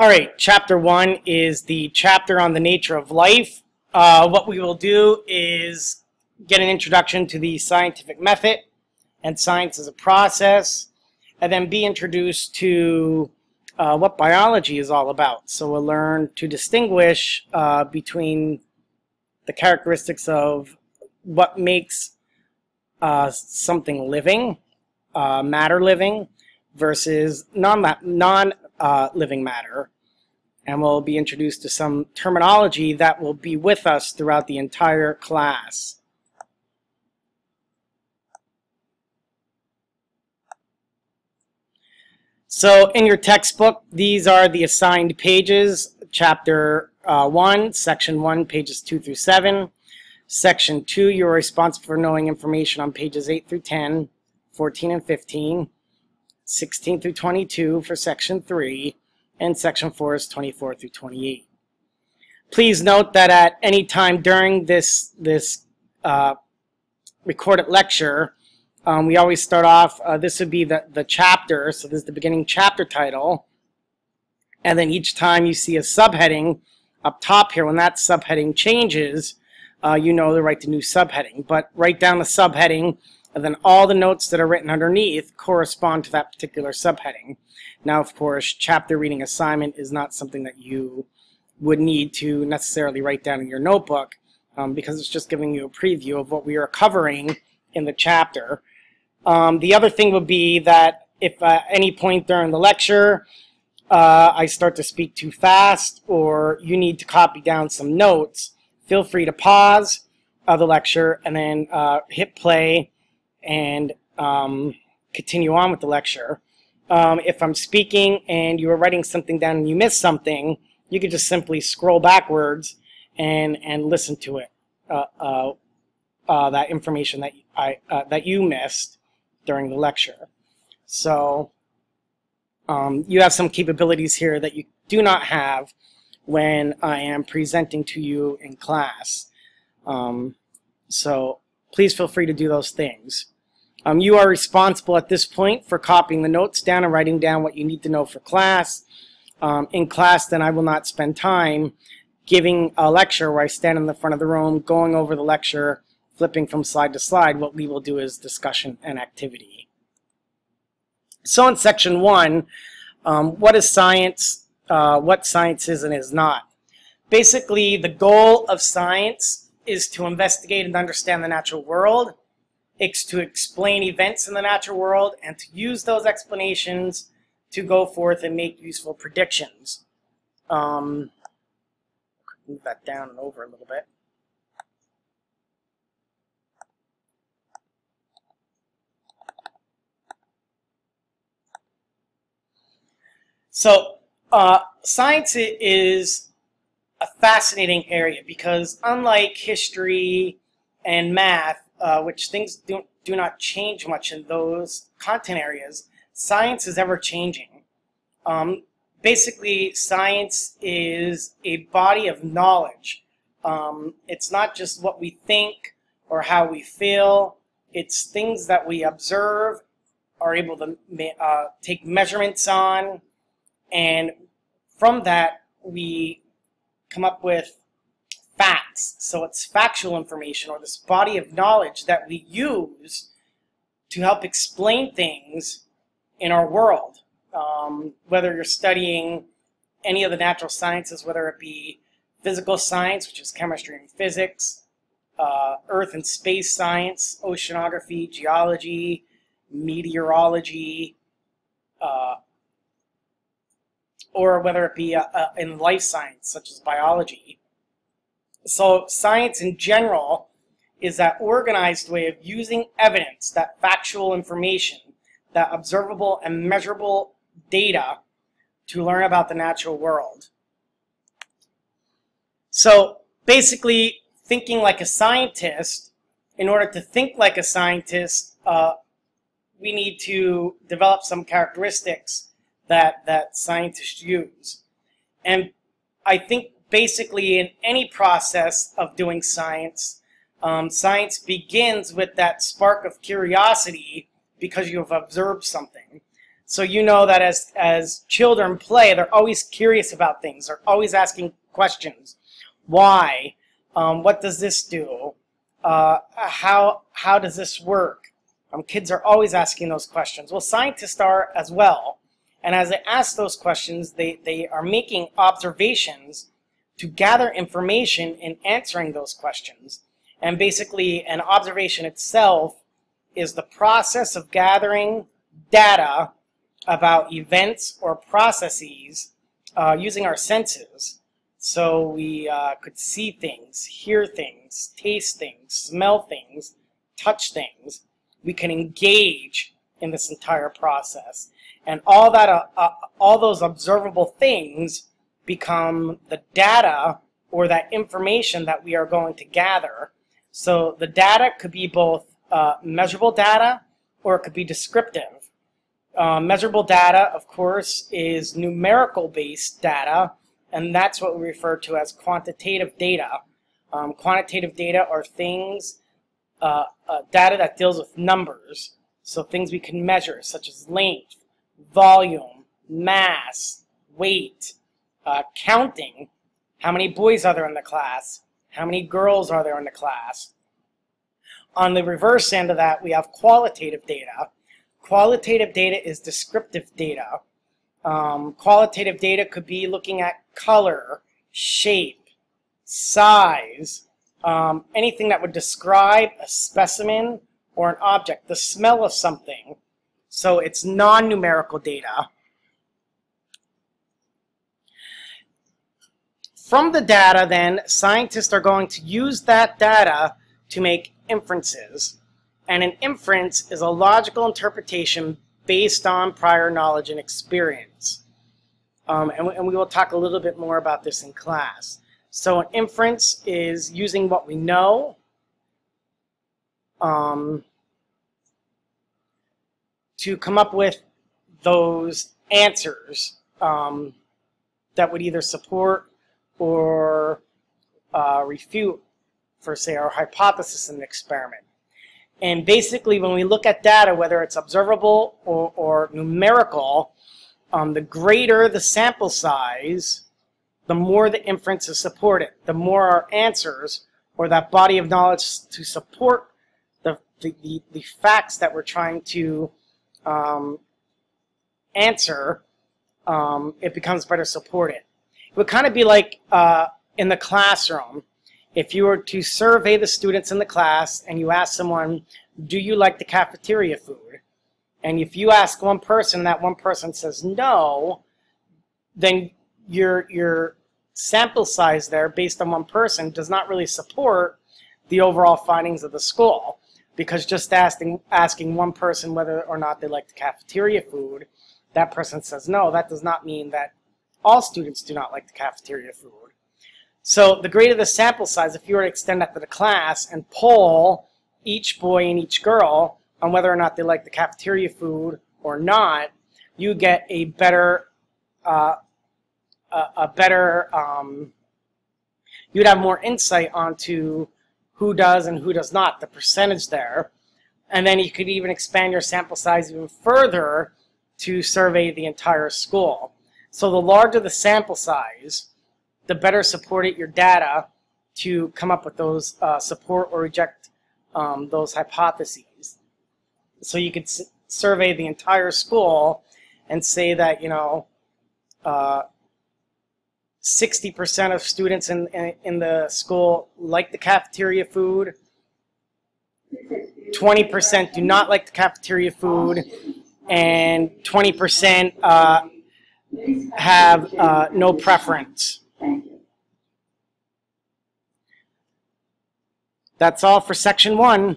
All right, chapter 1 is the chapter on the nature of life. What we will do is get an introduction to the scientific method and science as a process, and then be introduced to what biology is all about. So we'll learn to distinguish between the characteristics of what makes something living, matter living, versus non-living matter. And we'll be introduced to some terminology that will be with us throughout the entire class. So in your textbook, these are the assigned pages. Chapter 1, Section 1, pages 2 through 7. Section 2, you're responsible for knowing information on pages 8 through 10, 14 and 15, 16 through 22 for Section 3, and Section 4 is 24 through 28. Please note that at any time during this recorded lecture, we always start off, this would be the chapter, so this is the beginning chapter title, and then each time you see a subheading up top here, when that subheading changes, you know to write the new subheading. But write down the subheading, and then all the notes that are written underneath correspond to that particular subheading. Now, of course, chapter reading assignment is not something that you would need to necessarily write down in your notebook, because it's just giving you a preview of what we are covering in the chapter. The other thing would be that if at any point during the lecture I start to speak too fast, or you need to copy down some notes, feel free to pause the lecture and then hit play and continue on with the lecture. If I'm speaking and you are writing something down and you miss something, you could just simply scroll backwards and listen to it, that information that you missed during the lecture. So you have some capabilities here that you do not have when I am presenting to you in class. So please feel free to do those things. You are responsible at this point for copying the notes down and writing down what you need to know for class. In class, then, I will not spend time giving a lecture where I stand in the front of the room, going over the lecture, flipping from slide to slide. What we will do is discussion and activity. So in Section 1, what is science, what science is and is not? Basically, the goal of science is to investigate and understand the natural world. It's to explain events in the natural world and to use those explanations to go forth and make useful predictions. Move that down and over a little bit. So science is a fascinating area because unlike history and math, which things do not change much in those content areas, science is ever changing. Basically, science is a body of knowledge. It's not just what we think or how we feel. It's things that we observe, are able to take measurements on, and from that we come up with facts. So it's factual information, or this body of knowledge that we use to help explain things in our world. Whether you're studying any of the natural sciences, whether it be physical science, which is chemistry and physics, earth and space science, oceanography, geology, meteorology, or whether it be in life science, such as biology. So science in general is that organized way of using evidence, that factual information, that observable and measurable data to learn about the natural world. So basically, thinking like a scientist, in order to think like a scientist, we need to develop some characteristics that scientists use. And I think basically in any process of doing science, science begins with that spark of curiosity because you have observed something. So you know that as children play, they're always curious about things. They're always asking questions. Why? What does this do? How does this work? Kids are always asking those questions. Well, scientists are as well. And as they ask those questions, they are making observations to gather information in answering those questions. And basically, an observation itself is the process of gathering data about events or processes using our senses. So we could see things, hear things, taste things, smell things, touch things. We can engage in this entire process. And all that, all those observable things become the data or that information that we are going to gather. So the data could be both measurable data or it could be descriptive. Measurable data, of course, is numerical-based data, and that's what we refer to as quantitative data. Quantitative data are things, data that deals with numbers, so things we can measure, such as length, volume, mass, weight, counting, how many boys are there in the class, how many girls are there in the class. On the reverse end of that, we have qualitative data. Qualitative data is descriptive data. Qualitative data could be looking at color, shape, size, anything that would describe a specimen or an object, the smell of something. So it's non-numerical data. From the data, then, scientists are going to use that data to make inferences. And an inference is a logical interpretation based on prior knowledge and experience. And we will talk a little bit more about this in class. So an inference is using what we know to come up with those answers that would either support or refute, for say, our hypothesis in an experiment. And basically, when we look at data, whether it's observable or numerical, the greater the sample size, the more the inference is supported. The more our answers, or that body of knowledge to support the facts that we're trying to answer, it becomes better supported. It would kind of be like in the classroom. If you were to survey the students in the class and you ask someone, do you like the cafeteria food? And if you ask one person, that one person says no, then your sample size there based on one person does not really support the overall findings of the school. Because just asking one person whether or not they like the cafeteria food, that person says no, that does not mean that all students do not like the cafeteria food. So the greater the sample size, if you were to extend that to the class and poll each boy and each girl on whether or not they like the cafeteria food or not, you get a better, you'd have more insight onto who does and who does not, the percentage there. And then you could even expand your sample size even further to survey the entire school. So the larger the sample size, the better supported your data to come up with those support or reject those hypotheses. So you could survey the entire school and say that, 60% of students in the school like the cafeteria food, 20% do not like the cafeteria food, and 20% have no preference. That's all for section 1.